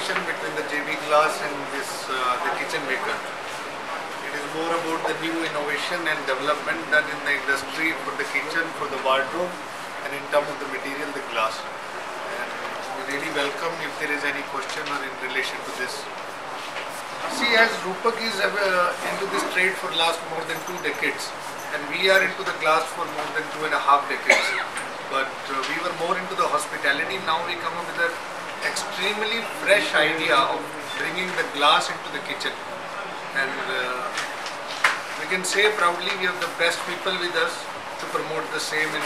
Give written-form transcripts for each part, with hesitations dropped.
innovation between the JB Glass and this the kitchen maker. It is more about the new innovation and development done in the industry for the kitchen, for the wardrobe, and in terms of the material, the glass. And we really welcome if there is any question or in relation to this. See, as Rupak is into this trade for last more than 2 decades, and we are into the glass for more than 2.5 decades. But we were more into the hospitality. Now we come up with an extremely fresh idea of bringing the glass into the kitchen. And we can say proudly we have the best people with us to promote the same in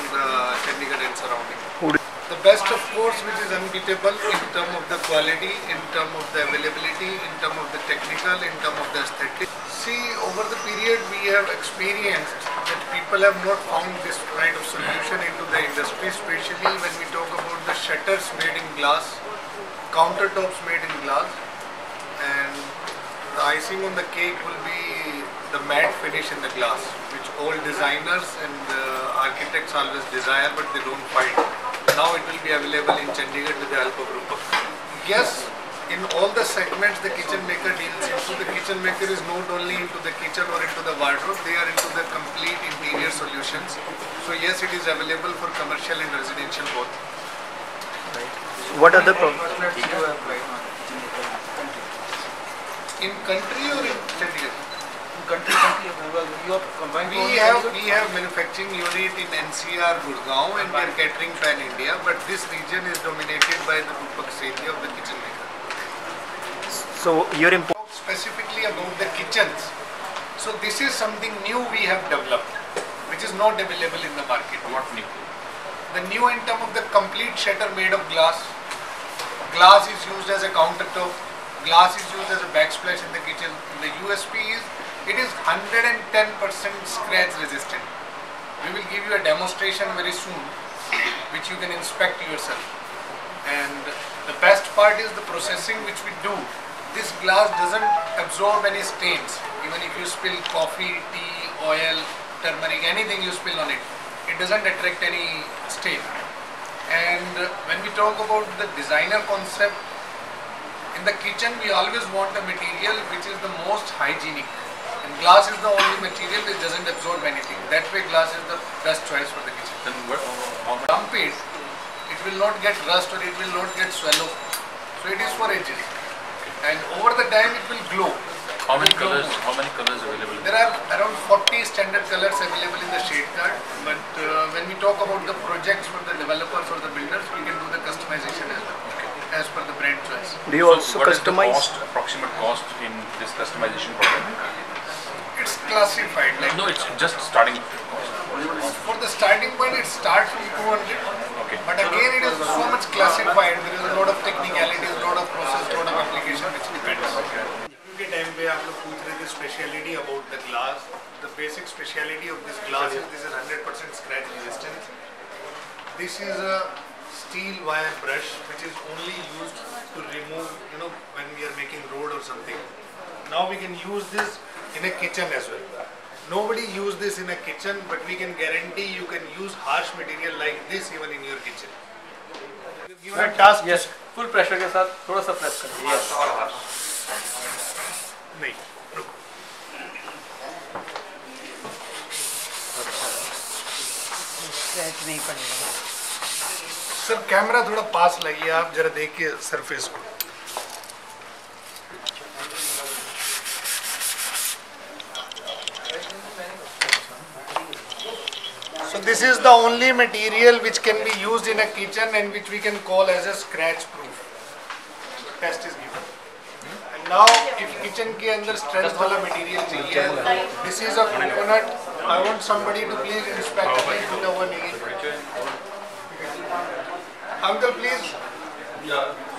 Chandigarh and surrounding. The best, of course, which is unbeatable in terms of the quality, in terms of the availability, in terms of the technical, in terms of the aesthetic. See, over the period we have experienced that people have not found this kind of solution into the industry, especially when we talk about the shutters made in glass, countertops made in glass, and the icing on the cake will be the matte finish in the glass, which all designers and architects always desire, but they don't find. Now it will be available in Chandigarh with the help of Rupak. Yes, in all the segments the kitchen maker deals into, the kitchen maker is not only into the kitchen or into the wardrobe, they are into the complete interior solutions. So yes, it is available for commercial and residential both. Right. What are the problems? In country or in Chandigarh? Country, you are combined. We have manufacturing unit in NCR, Gurgaon, and we are catering pan India. But this region is dominated by the Rupak area of the kitchen maker. So you're specifically about the kitchens. So this is something new we have developed, which is not available in the market. What new? The new in terms of the complete shutter made of glass. Glass is used as a countertop. Glass is used as a backsplash in the kitchen. The USP is it is 110% scratch resistant. We will give you a demonstration very soon, which you can inspect yourself. And the best part is the processing which we do. This glass doesn't absorb any stains. Even if you spill coffee, tea, oil, turmeric, anything you spill on it, it doesn't attract any stain. And when we talk about the designer concept, in the kitchen we always want a material which is the most hygienic. And glass is the only material which doesn't absorb anything. That way glass is the best choice for the kitchen. Then Dump it, it will not get rust or it will not get swallow. So it is for aging. And over the time it will glow. how many colors available? There are around 40 standard colors available in the shade card. But when we talk about the projects for the developers or the builders, we can do the customization as well, as per the brand choice. Do you also what customize? Is the approximate cost in this customization program? It's classified like No, it's just starting. for the starting point it starts from 200. Okay. But again it is so much classified. There is a lot of technicalities, a lot of process, a lot of application which depends. के time पे आप लोग पूछ रहे थे speciality about the glass. The basic speciality of this glass is this is 100% scratch resistance. This is a steel wire brush which is only used to remove, when we are making road or something. Now we can use this in a kitchen as well. Nobody use this in a kitchen, but we can guarantee you can use harsh material like this even in your kitchen. Given a task. Yes, full pressure के साथ थोड़ा सा press करिए. Yes. और harsh. नहीं, रुको. Scratch नहीं पड़ेगा. सर कैमरा थोड़ा पास लाइए, आप जरा देखिए सरफेस को. So this is the only material which can be used in a kitchen and which we can call as a scratch proof. Test is given. And now if kitchen के अंदर strength वाला material चाहिए, this is a coconut. I want somebody to please inspect it with the one. Uncle, please. Yeah.